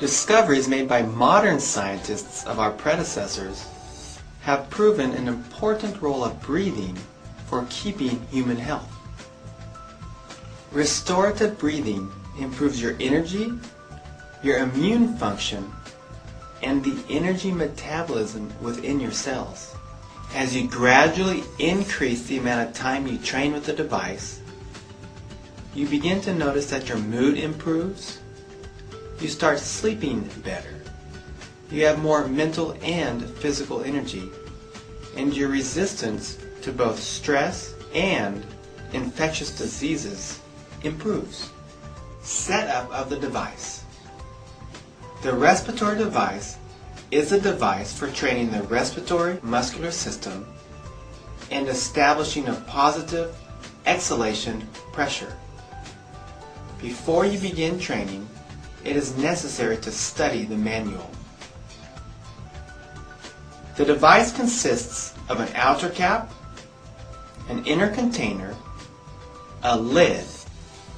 Discoveries made by modern scientists of our predecessors have proven an important role of breathing for keeping human health. Restorative breathing improves your energy, your immune function, and the energy metabolism within your cells. As you gradually increase the amount of time you train with the device, you begin to notice that your mood improves, you start sleeping better, you have more mental and physical energy, and your resistance to both stress and infectious diseases improves. Setup of the device. The respiratory device is a device for training the respiratory muscular system and establishing a positive exhalation pressure. Before you begin training, it is necessary to study the manual. The device consists of an outer cap, an inner container, a lid,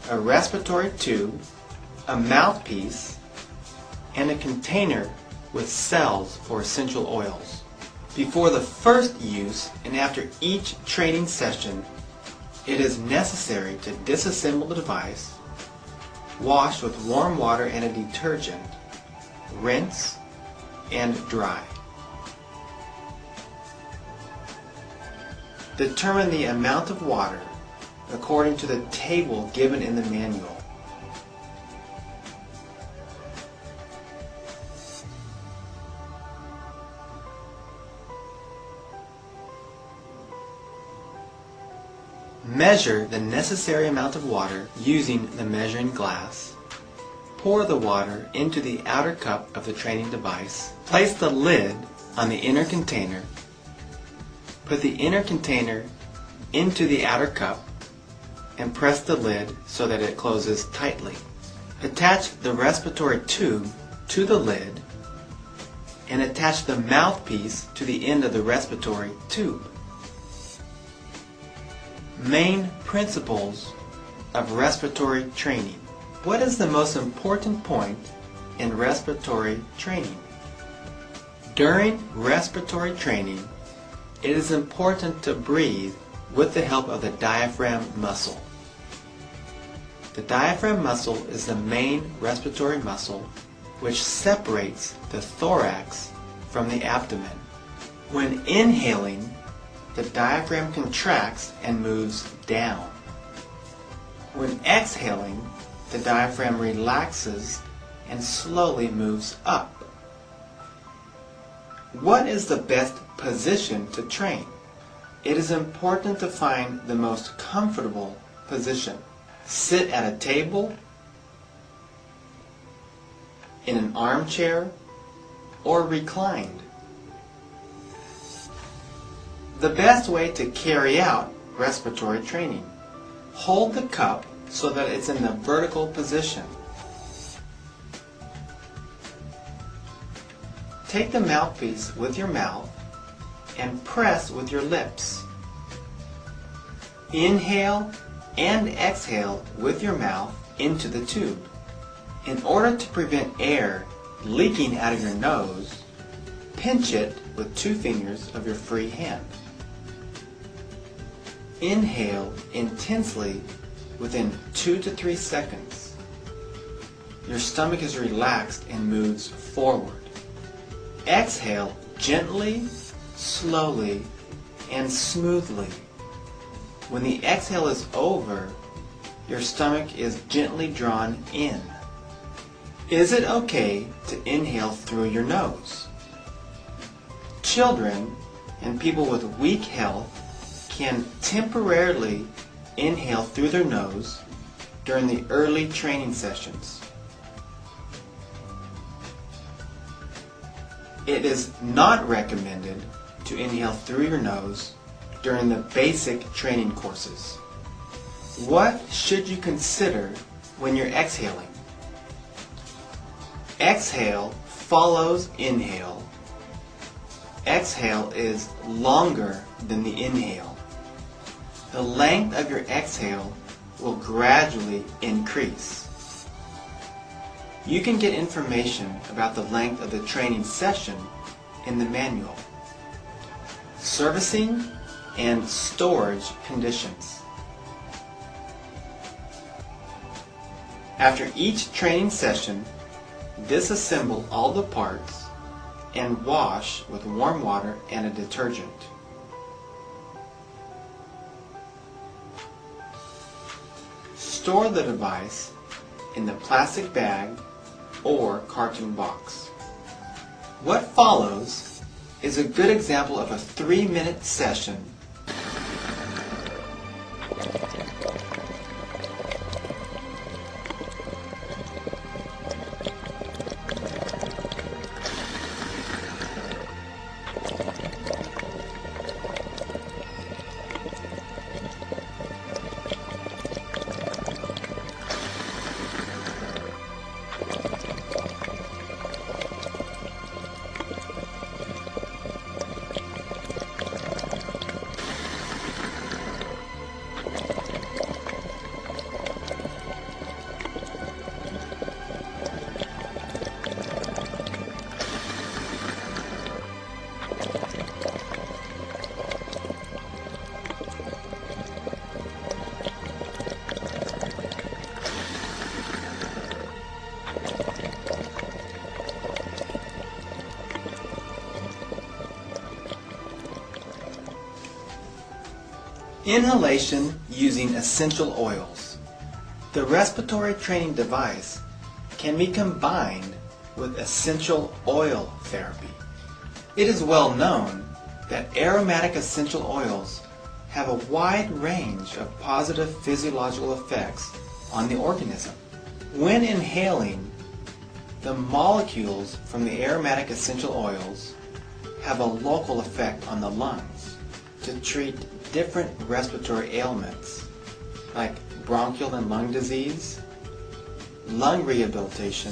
a respiratory tube, a mouthpiece, and a container with cells for essential oils. Before the first use and after each training session, it is necessary to disassemble the device, wash with warm water and a detergent, rinse, and dry. Determine the amount of water according to the table given in the manual. Measure the necessary amount of water using the measuring glass. Pour the water into the outer cup of the training device. Place the lid on the inner container. Put the inner container into the outer cup and press the lid so that it closes tightly. Attach the respiratory tube to the lid and attach the mouthpiece to the end of the respiratory tube. Main principles of respiratory training. What is the most important point in respiratory training? During respiratory training, it is important to breathe with the help of the diaphragm muscle. The diaphragm muscle is the main respiratory muscle which separates the thorax from the abdomen. When inhaling, the diaphragm contracts and moves down. When exhaling, the diaphragm relaxes and slowly moves up. What is the best position to train? It is important to find the most comfortable position. Sit at a table, in an armchair, or reclined. The best way to carry out respiratory training. Hold the cup so that it's in the vertical position. Take the mouthpiece with your mouth and press with your lips. Inhale and exhale with your mouth into the tube. In order to prevent air leaking out of your nose, pinch it with 2 fingers of your free hand. Inhale intensely within 2 to 3 seconds. Your stomach is relaxed and moves forward. Exhale gently, slowly, and smoothly. When the exhale is over, your stomach is gently drawn in. Is it okay to inhale through your nose? Children and people with weak health can temporarily inhale through their nose during the early training sessions. It is not recommended to inhale through your nose during the basic training courses. What should you consider when you're exhaling? Exhale follows inhale. Exhale is longer than the inhale. The length of your exhale will gradually increase. You can get information about the length of the training session in the manual. Servicing and storage conditions. After each training session, disassemble all the parts and wash with warm water and a detergent. Store the device in the plastic bag or carton box. What follows is a good example of a 3-minute session. Inhalation using essential oils. The respiratory training device can be combined with essential oil therapy. It is well known that aromatic essential oils have a wide range of positive physiological effects on the organism. When inhaling, the molecules from the aromatic essential oils have a local effect on the lungs to treat different respiratory ailments like bronchial and lung disease, lung rehabilitation,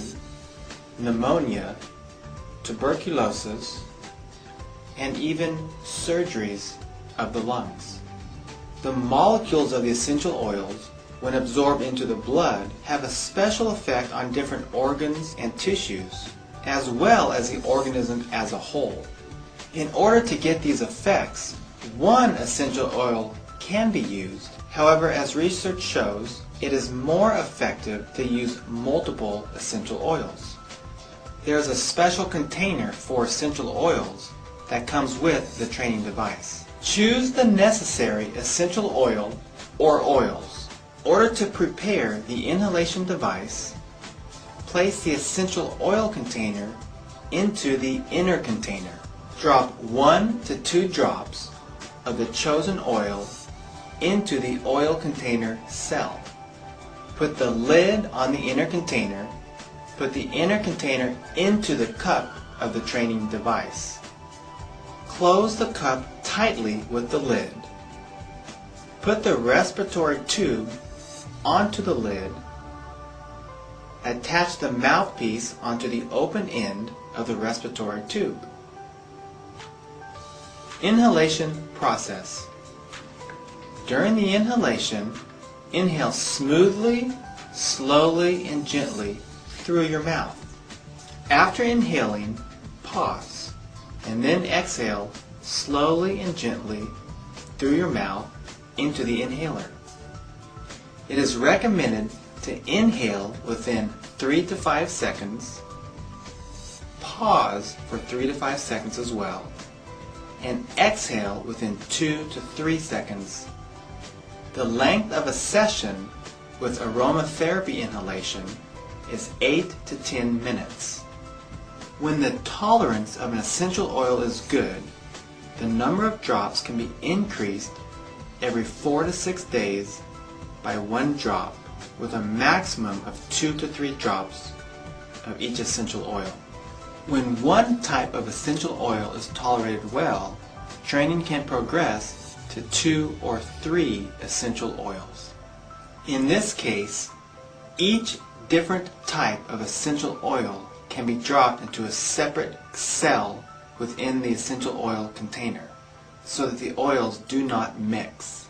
pneumonia, tuberculosis, and even surgeries of the lungs. The molecules of the essential oils, when absorbed into the blood, have a special effect on different organs and tissues, as well as the organism as a whole. In order to get these effects, one essential oil can be used. However, as research shows, it is more effective to use multiple essential oils. There is a special container for essential oils that comes with the training device. Choose the necessary essential oil or oils. In order to prepare the inhalation device, place the essential oil container into the inner container. Drop 1 to 2 drops of the chosen oil into the oil container cell. Put the lid on the inner container. Put the inner container into the cup of the training device. Close the cup tightly with the lid. Put the respiratory tube onto the lid. Attach the mouthpiece onto the open end of the respiratory tube. Inhalation process. During the inhalation, inhale smoothly, slowly, and gently through your mouth. After inhaling, pause, and then exhale slowly and gently through your mouth into the inhaler. It is recommended to inhale within 3 to 5 seconds, pause for 3 to 5 seconds as well, and exhale within 2 to 3 seconds. The length of a session with aromatherapy inhalation is 8 to 10 minutes. When the tolerance of an essential oil is good, the number of drops can be increased every 4 to 6 days by 1 drop, with a maximum of 2 to 3 drops of each essential oil. When one type of essential oil is tolerated well, training can progress to 2 or 3 essential oils. In this case, each different type of essential oil can be dropped into a separate cell within the essential oil container so that the oils do not mix.